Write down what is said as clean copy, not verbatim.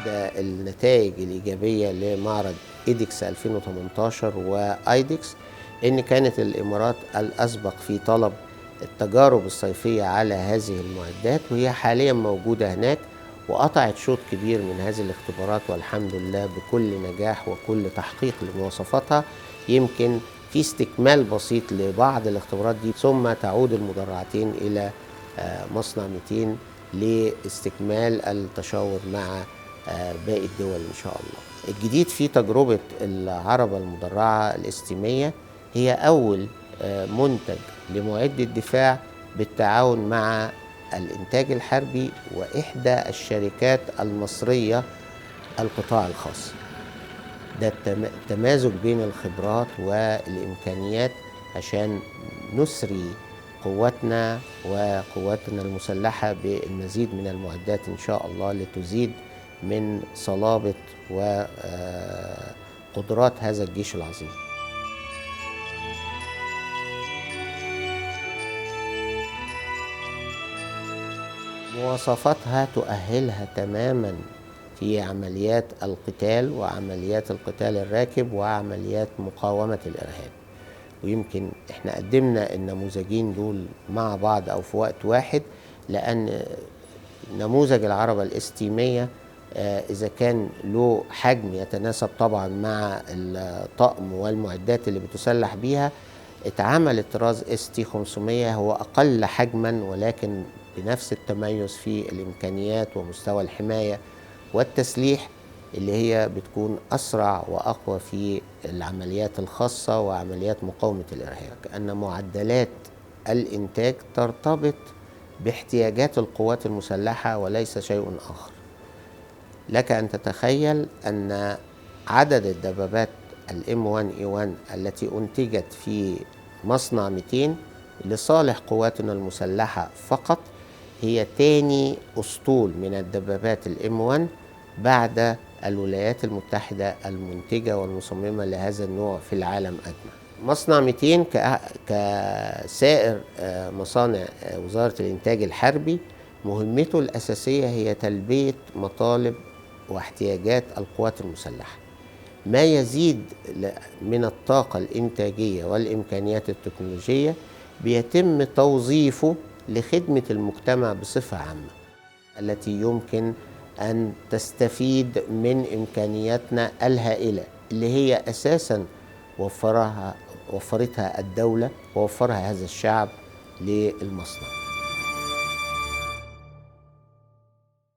إحدى النتائج الإيجابية لمعرض إيدكس 2018 وآيدكس إن كانت الإمارات الأسبق في طلب التجارب الصيفية على هذه المعدات، وهي حاليا موجودة هناك وقطعت شوط كبير من هذه الاختبارات والحمد لله بكل نجاح وكل تحقيق لمواصفاتها. يمكن في استكمال بسيط لبعض الاختبارات دي ثم تعود المدرعتين إلى مصنع 200 لاستكمال التشاور مع باقي الدول إن شاء الله. الجديد في تجربة العربة المدرعة الاستيمية هي أول منتج لمعد الدفاع بالتعاون مع الإنتاج الحربي وإحدى الشركات المصرية القطاع الخاص. ده التمازج بين الخبرات والإمكانيات عشان نسري قواتنا وقواتنا المسلحة بالمزيد من المعدات إن شاء الله لتزيد من صلابة وقدرات هذا الجيش العظيم. مواصفاتها تؤهلها تماما في عمليات القتال وعمليات القتال الراكب وعمليات مقاومة الإرهاب. ويمكن احنا قدمنا النموذجين دول مع بعض أو في وقت واحد، لأن نموذج العربة الاستيمية إذا كان له حجم يتناسب طبعا مع الطقم والمعدات اللي بتسلح بيها، اتعمل الطراز ST 500 هو أقل حجما ولكن بنفس التميز في الإمكانيات ومستوى الحماية والتسليح اللي هي بتكون أسرع وأقوى في العمليات الخاصة وعمليات مقاومة الإرهاب. أن معدلات الإنتاج ترتبط باحتياجات القوات المسلحة وليس شيء آخر. لك أن تتخيل أن عدد الدبابات الM1A1 التي أنتجت في مصنع 200 لصالح قواتنا المسلحة فقط هي تاني أسطول من الدبابات الM1 بعد الولايات المتحدة المنتجة والمصممة لهذا النوع في العالم أجمع. مصنع 200 كسائر مصانع وزارة الإنتاج الحربي مهمته الأساسية هي تلبية مطالب واحتياجات القوات المسلحة. ما يزيد من الطاقة الإنتاجية والإمكانيات التكنولوجية بيتم توظيفه لخدمة المجتمع بصفة عامة التي يمكن أن تستفيد من إمكانياتنا الهائلة اللي هي أساساً وفرتها الدولة ووفرها هذا الشعب للمصنع.